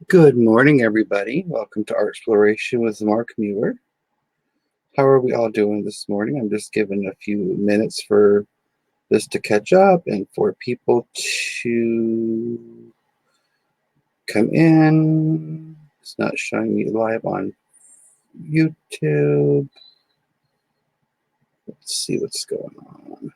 Good morning, everybody. Welcome to Art Exploration with Mark Mueller. How are we all doing this morning? I'm just giving a few minutes for this to catch up and for people to come in. It's not showing me live on YouTube. Let's see what's going on.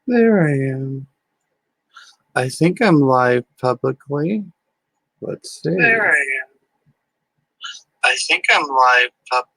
There I am. I think I'm live publicly. Let's see. There I am. I think I'm live publicly.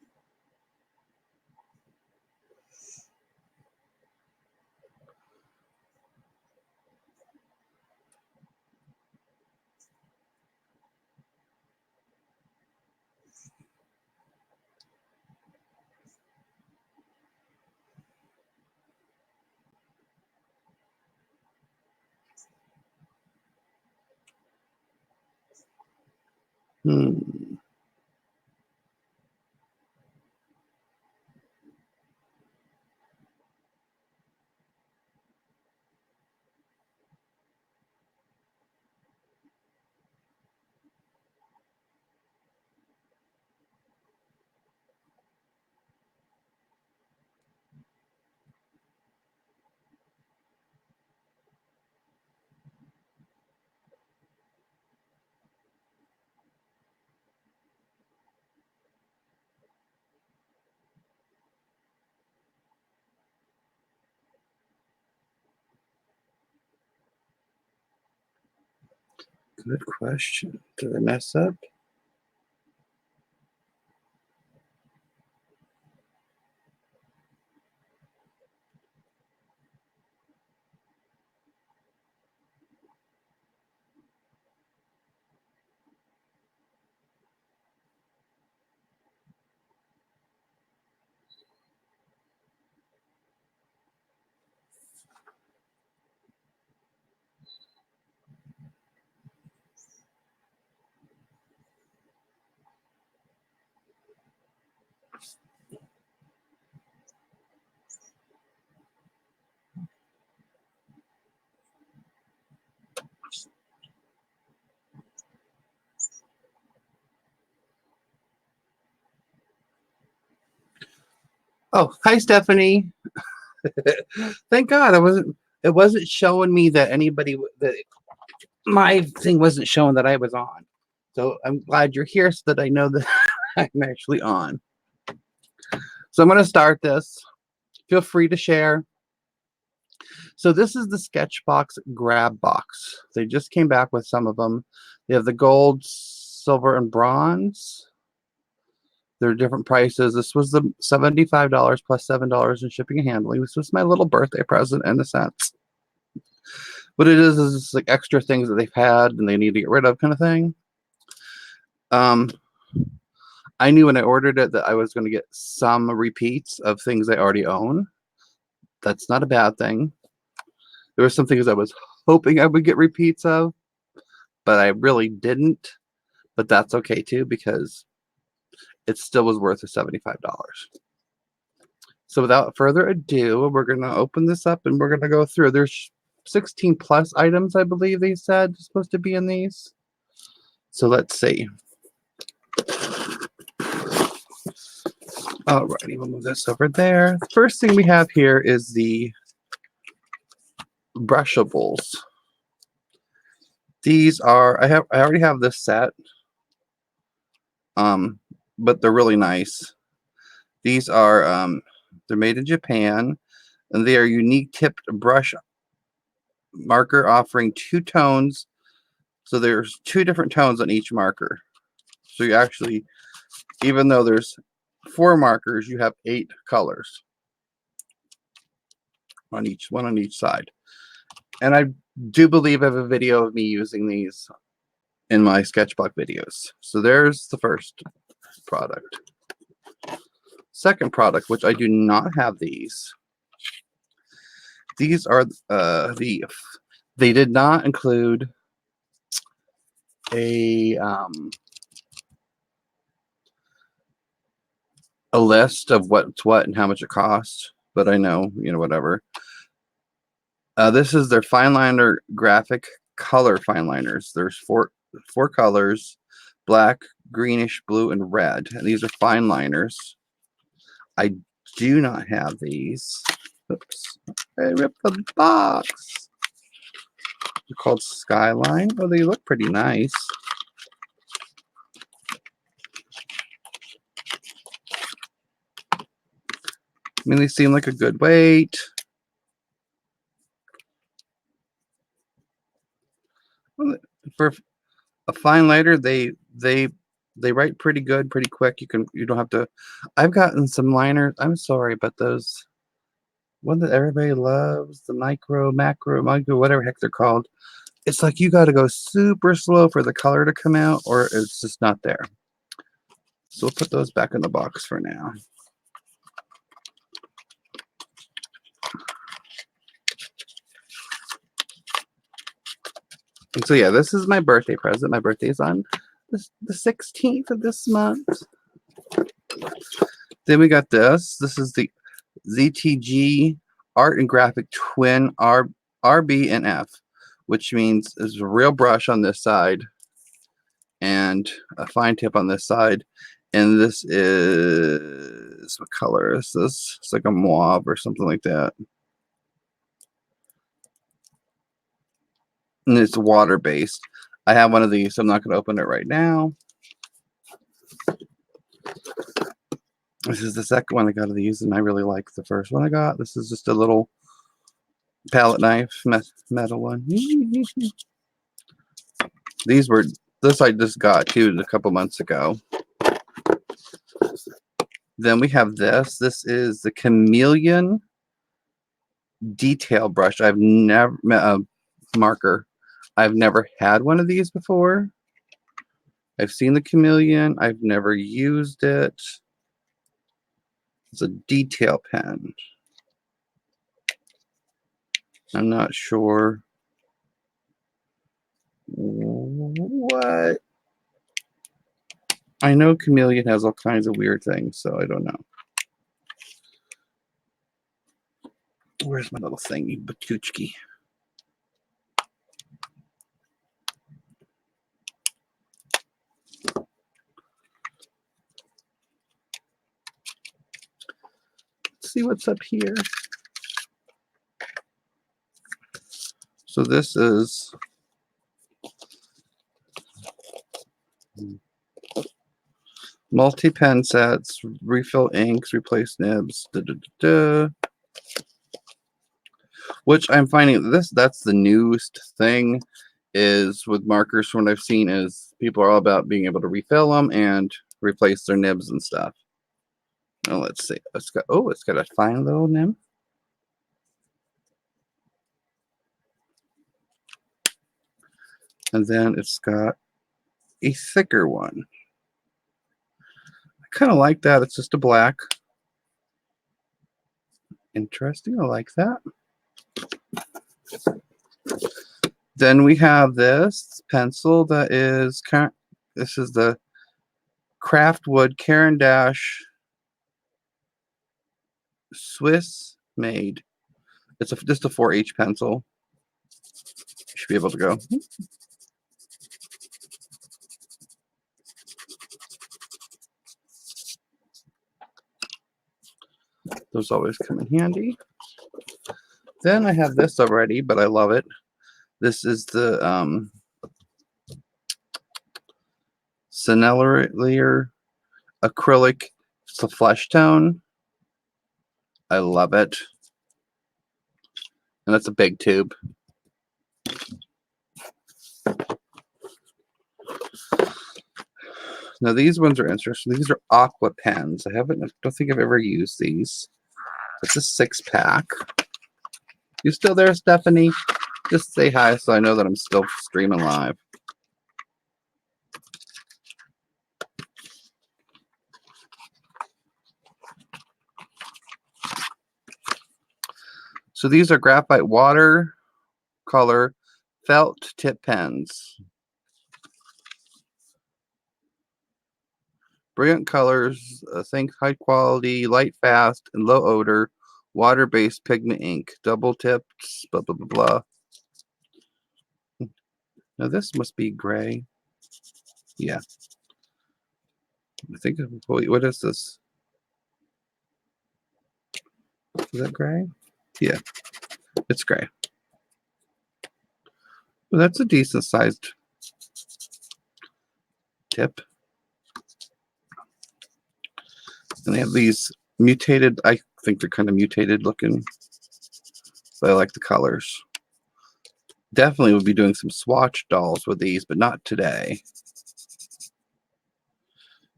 Good question. Did I mess up? Oh, hi, Stephanie. Thank God it wasn't showing me that that my thing wasn't showing that I was on. So I'm glad you're here so that I know that I'm actually on. So I'm going to start this. Feel free to share. So this is the Sketchbox grab box. They just came back with some of them. They have the gold, silver, and bronze. They're different prices. This was the $75 plus $7 in shipping and handling. This was my little birthday present in a sense. What it is like extra things that they've had and they need to get rid of kind of thing. I knew when I ordered it that I was going to get some repeats of things I already own. That's not a bad thing. There were some things I was hoping I would get repeats of, but I really didn't. But that's okay too, because it still was worth the $75. So without further ado, we're going to open this up and we're going to go through. There's 16 plus items, I believe they said supposed to be in these. So let's see. Alrighty, we'll move this over there. The first thing we have here is the brushables. These are I already have this set. But they're really nice. These are they're made in Japan and they are unique tipped brush marker offering 2 tones. So there's 2 different tones on each marker. So you actually, even though there's 4 markers, you have 8 colors on one on each side. And I do believe I have a video of me using these in my Sketchbox videos. So there's the first product. Second product, which I do not have these. These are they did not include a list of what's what and how much it costs, but I know, you know, whatever. This is their fine liner graphic color fine liners. There's four colors: black, greenish, blue, and red. And these are fine liners. I do not have these. Oops. I ripped the box. They're called Skyline. Oh, they look pretty nice. I mean, they seem like a good weight. For a fine liner, they write pretty good, pretty quick. You don't have to. I've gotten some liners. I'm sorry, but those one that everybody loves, the micro, whatever heck they're called. It's like you got to go super slow for the color to come out, or it's just not there. So we'll put those back in the box for now. And so yeah, this is my birthday present. My birthday is on the 16th of this month. Then we got this. This is the ZTG Art and Graphic Twin RB and F, which means there's a real brush on this side and a fine tip on this side. And this is, what color is this? It's like a mauve or something like that. And it's water-based. I have one of these, so I'm not going to open it right now. This is the second one I got of these, and I really like the first one I got. This is just a little palette knife, metal one. This I just got too a couple months ago. Then we have this. This is the Chameleon detail brush. I've never marker. I've never had one of these before. I've seen the Chameleon. I've never used it. It's a detail pen. I'm not sure what. I know Chameleon has all kinds of weird things, so I don't know. Where's my little thingy, Batuchki? Let's see what's up here. So this is multi-pen sets, refill inks, replace nibs, which I'm finding that's the newest thing is with markers from what I've seen is people are all about being able to refill them and replace their nibs and stuff. Now let's see. It's got a fine little nib. And then it's got a thicker one. I kind of like that. It's just a black. Interesting. I like that. Then we have this pencil that is this is the Craftwood Caran Dash Swiss made. It's just a 4H pencil. You should be able to go. Those always come in handy. Then I have this already, but I love it. This is the Sennelier acrylic. It's a flesh tone. I love it. And that's a big tube. Now these ones are interesting. These are Aqua pens. I don't think I've ever used these. It's a 6-pack. You still there, Stephanie? Just say hi so I know that I'm still streaming live. So these are graphite watercolor felt tip pens. brilliant colors, think high quality, light fast, and low odor, water-based pigment ink, double tips, blah, blah, blah, blah. Now this must be gray. Yeah. I think, wait, what is this? Is that gray? Yeah, it's gray. Well, that's a decent sized tip. And they have these mutated, I think they're kind of mutated looking, but I like the colors. Definitely would be doing some swatch dolls with these, but not today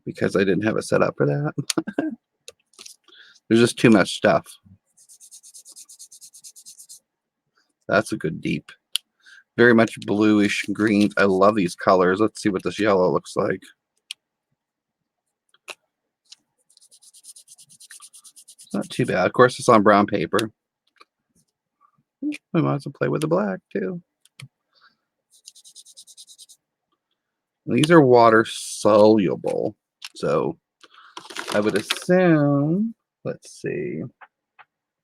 because I didn't have it set up for that. There's just too much stuff. That's a good deep. Very much bluish green. I love these colors. Let's see what this yellow looks like. It's not too bad. Of course, it's on brown paper. We might as well play with the black too. These are water soluble, so I would assume. Let's see.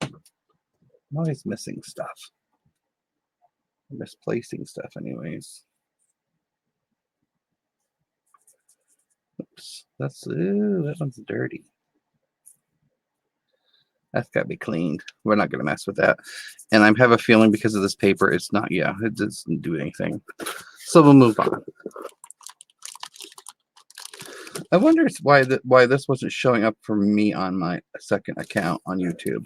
I'm always missing stuff. I'm misplacing stuff, anyways. Oops, that one's dirty. That's got to be cleaned. We're not going to mess with that. And I have a feeling because of this paper, it's not, yeah, it doesn't do anything. So we'll move on. I wonder why this wasn't showing up for me on my second account on YouTube.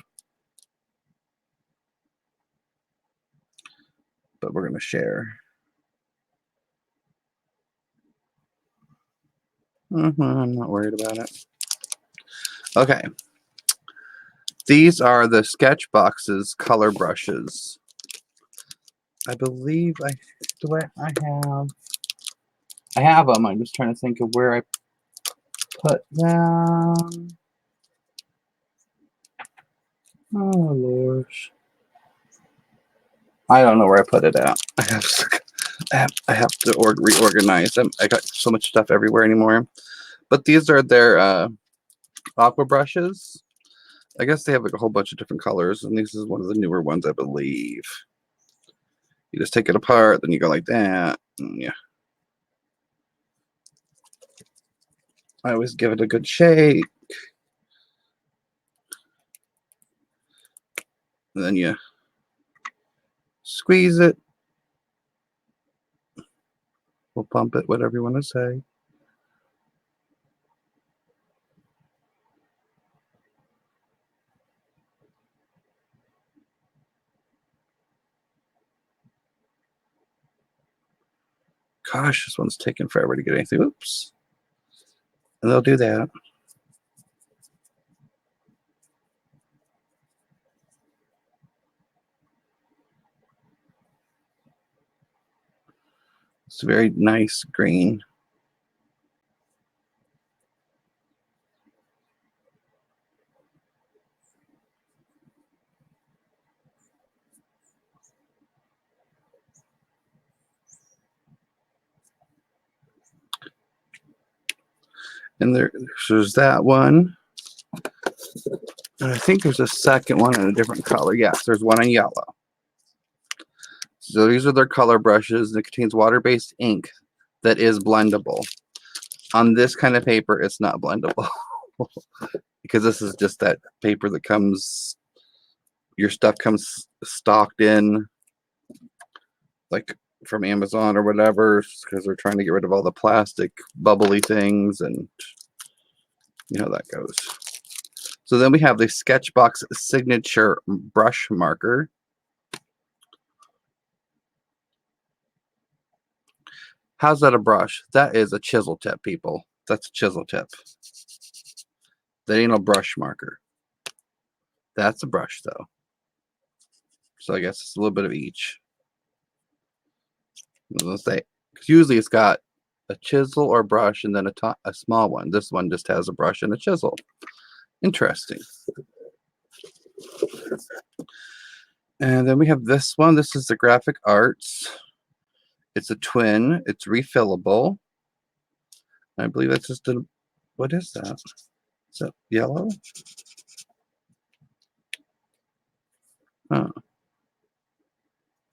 But we're going to share. I'm not worried about it. Okay. These are the Sketchbox's color brushes. I believe I have them. I'm just trying to think of where I put them. Oh Lord. I don't know where I put it at. I have to reorganize them. I got so much stuff everywhere anymore. But these are their Aqua brushes. I guess they have like a whole bunch of different colors, and this is one of the newer ones, I believe. You just take it apart, then you go like that. Yeah. I always give it a good shake. And then you squeeze it. We'll pump it, whatever you want to say. Gosh, this one's taking forever to get anything. Oops. And they'll do that. It's a very nice green. And there's that one. And I think there's a second one in a different color. Yes, there's one in yellow. So these are their color brushes. It contains water-based ink that is blendable. On this kind of paper, it's not blendable. Because this is just that paper that comes, your stuff comes stocked in, like from Amazon or whatever, because they're trying to get rid of all the plastic bubbly things, and you know how that goes. So then we have the Sketchbox signature brush marker. How's that a brush? That is a chisel tip, people. That's a chisel tip. That ain't a brush marker. That's a brush, though. So I guess it's a little bit of each. Let's say, because usually it's got a chisel or brush and then a small one. This one just has a brush and a chisel. Interesting. And then we have this one. This is the Graphic Arts. It's a twin. It's refillable. I believe that's just a What is that? Is that yellow?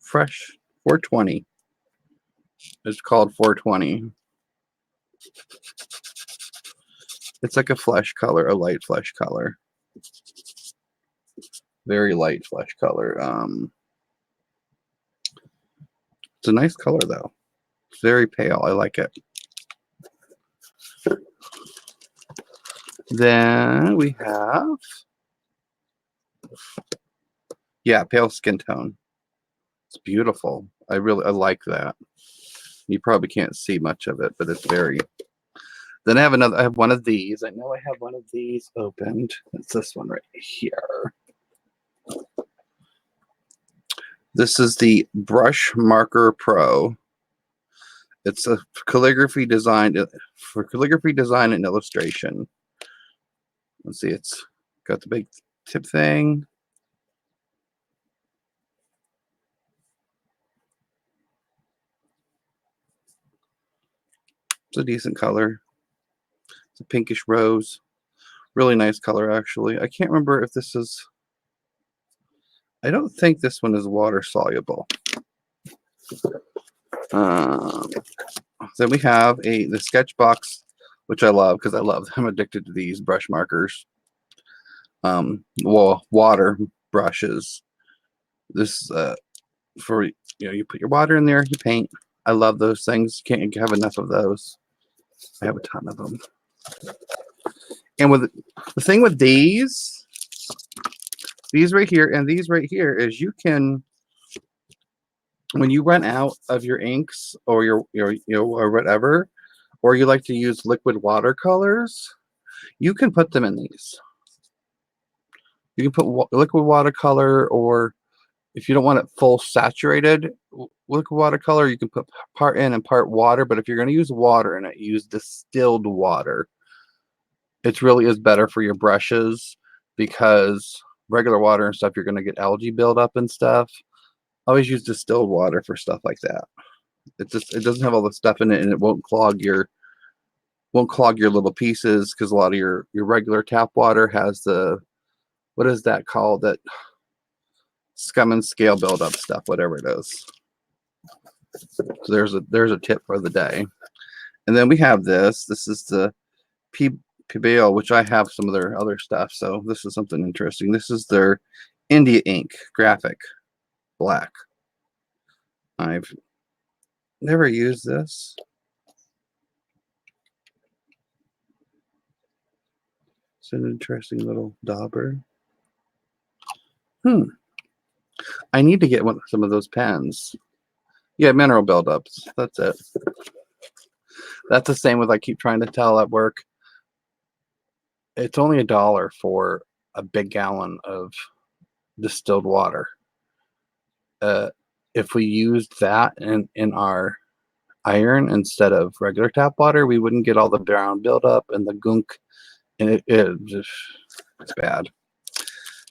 Fresh 420. It's called 420. It's like a flesh color, a light flesh color. Very light flesh color. It's a nice color though. It's very pale. I like it. Then we have, yeah, pale skin tone. It's beautiful. I like that. You probably can't see much of it, but it's very. Then I have one of these. I know I have one of these opened. It's this one right here. This is the Brush Marker Pro. It's a calligraphy design for calligraphy design and illustration. Let's see, it's got the big tip thing. It's a decent color. It's a pinkish rose. Really nice color, actually. I can't remember if this is. I don't think this one is water soluble. Then we have the Sketchbox, which I love because I'm addicted to these brush markers. Well, water brushes. This for you put your water in there, you paint. I love those things. Can't have enough of those. I have a ton of them. And with the thing with these right here and these right here is you can, when you run out of your inks or your or whatever, or you like to use liquid watercolors, you can put them in these. You can put liquid watercolor, or if you don't want it full saturated liquid watercolor, you can put part in and part water. But if you're going to use water in it, use distilled water. It really is better for your brushes, because regular water and stuff, you're going to get algae buildup and stuff. Always use distilled water for stuff like that. It doesn't have all the stuff in it, and it won't clog your little pieces, because a lot of your regular tap water has the, what is that called, that scum and scale buildup stuff, whatever it is. So there's a tip for the day. And then we have this. This is the PBL, which I have some of their other stuff. So this is something interesting. This is their India ink graphic black. I've never used this. It's an interesting little dauber. I need to get some of those pens. Yeah, mineral buildups. That's it. That's the same with, I keep trying to tell at work. It's only $1 for a big gallon of distilled water. If we used that in our iron instead of regular tap water, we wouldn't get all the brown buildup and the gunk, and it's bad.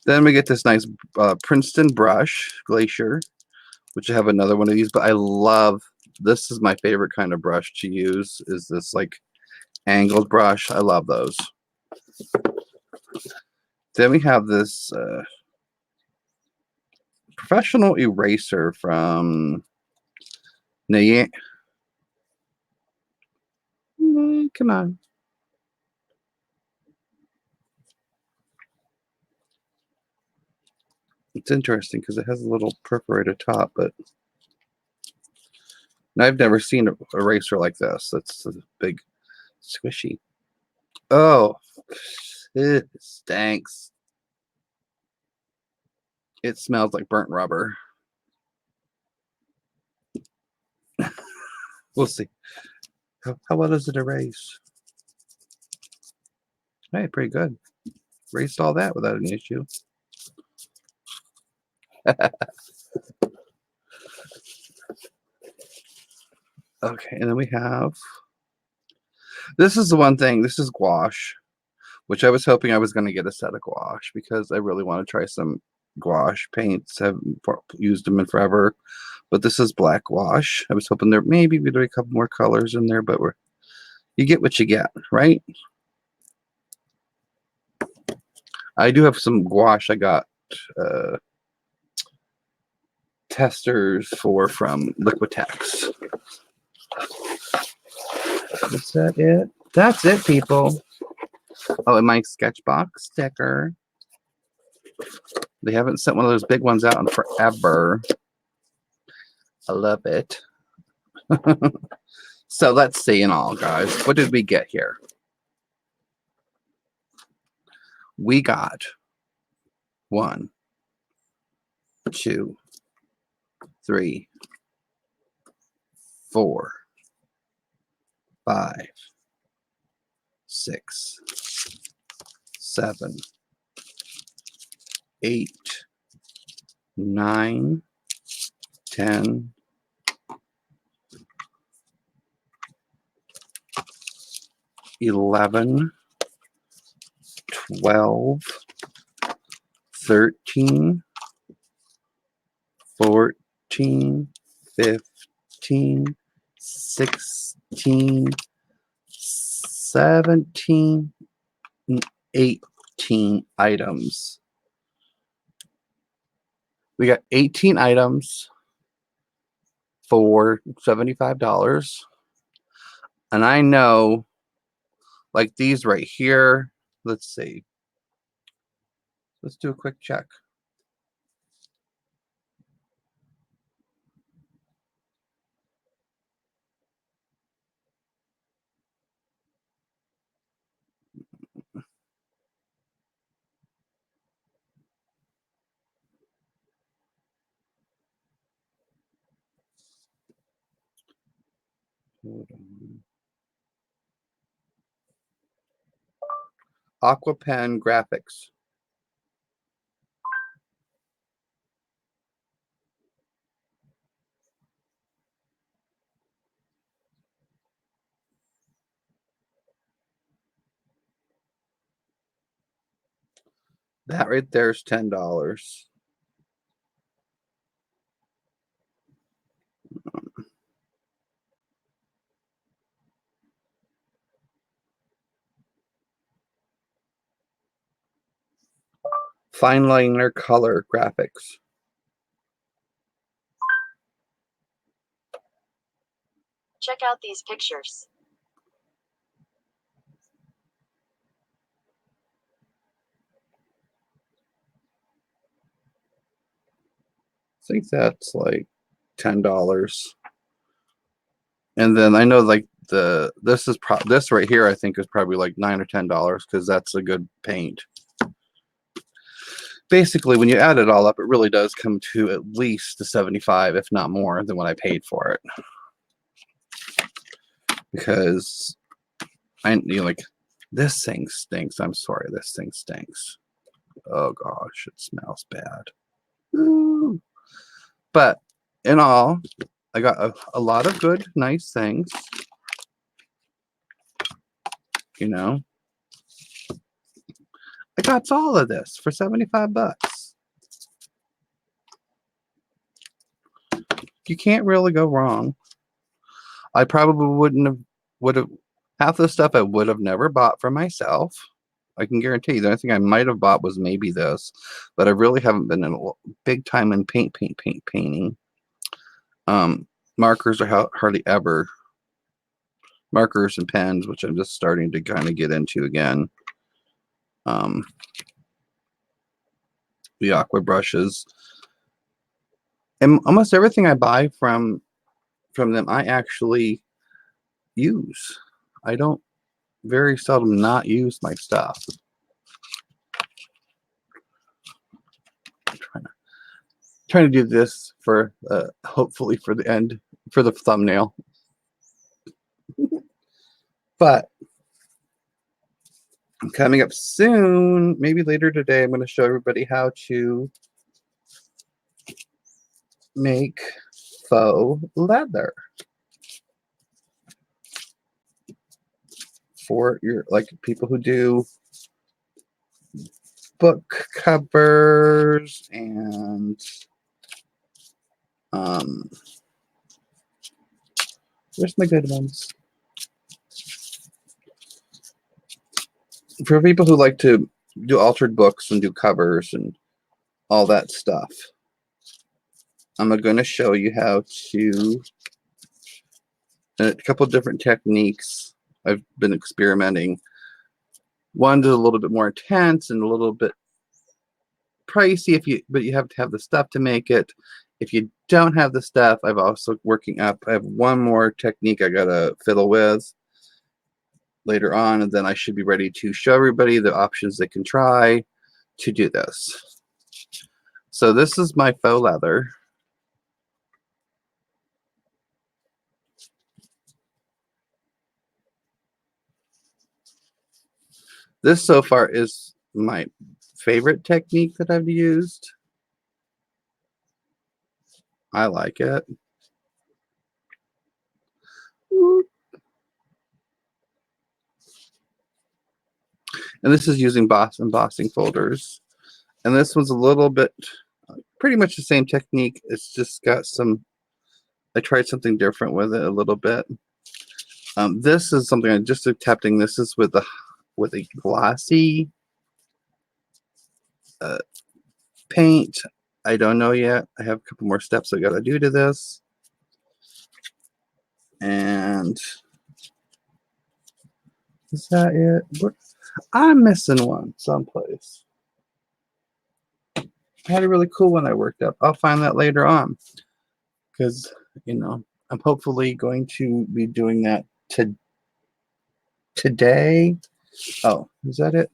Then we get this nice Princeton brush, Glacier, which I have another one of these, but I love, this is my favorite kind of brush to use, is this like angled brush. I love those. Then we have this professional eraser from Naya. Come on. It's interesting because it has a little perforated top, but I've never seen an eraser like this. That's a big squishy. Oh, it stinks. It smells like burnt rubber. We'll see. How well does it erase? Hey, pretty good. Erased all that without an issue. Okay, and then we have, this is the one thing, this is gouache, which I was hoping I was going to get a set of gouache, because I really want to try some gouache paints. I haven't used them in forever, but this is black gouache. I was hoping there maybe we'd do a couple more colors in there, but you get what you get, right? I do have some gouache I got testers for from Liquitex. Is that it? That's it, people. Oh, and my Sketchbox sticker. They haven't sent one of those big ones out in forever. I love it. So let's see in all, guys. What did we get here? We got 1, 2, 3, 4, 5, 6, 7, 8, 9, 10, 11, 12, 13, 14, 15, 16, 17, and 18 items. We got 18 items for $75. And I know, like these right here, let's see. Let's do a quick check. Hold on. Aqua pen graphics. That right there is $10. Fine liner color graphics. Check out these pictures. I think that's like $10. And then I know like this right here I think is probably like $9 or $10 because that's a good paint. Basically, when you add it all up, it really does come to at least the 75, if not more, than what I paid for it. Because like this thing stinks. I'm sorry, this thing stinks. Oh gosh, it smells bad. Ooh. But in all, I got a lot of good, nice things. You know, I got all of this for 75 bucks. You can't really go wrong. I probably would have half the stuff I would have never bought for myself. I can guarantee you. The only thing I might have bought was maybe this, but I really haven't been in a big time in painting. Markers are hardly ever. Markers and pens, which I'm just starting to kind of get into again. The Aqua brushes. And almost everything I buy from them, I actually use. I don't very seldom not use my stuff. I'm trying to do this for hopefully for the end, for the thumbnail. But coming up soon, maybe later today, I'm going to show everybody how to make faux leather for your people who do book covers and where's my good ones? For people who like to do altered books and do covers and all that stuff. I'm going to show you how to, a couple of different techniques I've been experimenting. One is a little bit more intense and a little bit pricey, but you have to have the stuff to make it. If you don't have the stuff, I've also working up. I have one more technique I gotta fiddle with later on, and then I should be ready to show everybody the options they can try to do this. So this is my faux leather. This so far is my favorite technique that I've used. I like it. And this is using embossing folders. And this one's a little bit, pretty much the same technique. It's just got some, I tried something different with it a little bit. This is something I'm just attempting. This is with a glossy paint. I don't know yet. I have a couple more steps I gotta do to this. And is that it? I'm missing one someplace. I had a really cool one I worked up. I'll find that later on, because you know I'm hopefully going to be doing that today. Oh, is that it?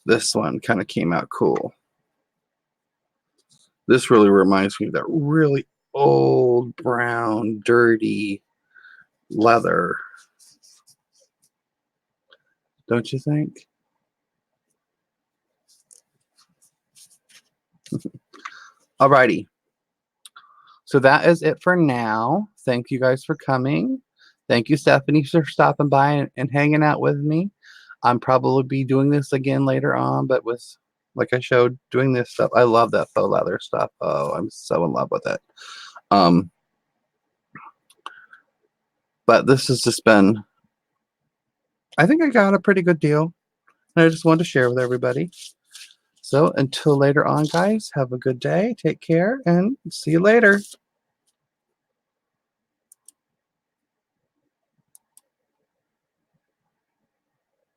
This one kind of came out cool. This really reminds me of that really old brown dirty leather, don't you think? Alrighty, so that is it for now. Thank you guys for coming. Thank you, Stephanie, for stopping by and hanging out with me. I'm probably be doing this again later on, but with, like I showed, doing this stuff. I love that faux leather stuff. Oh, I'm so in love with it. But this has just been, I think I got a pretty good deal, and I just wanted to share with everybody. So until later on, guys, have a good day. Take care and see you later.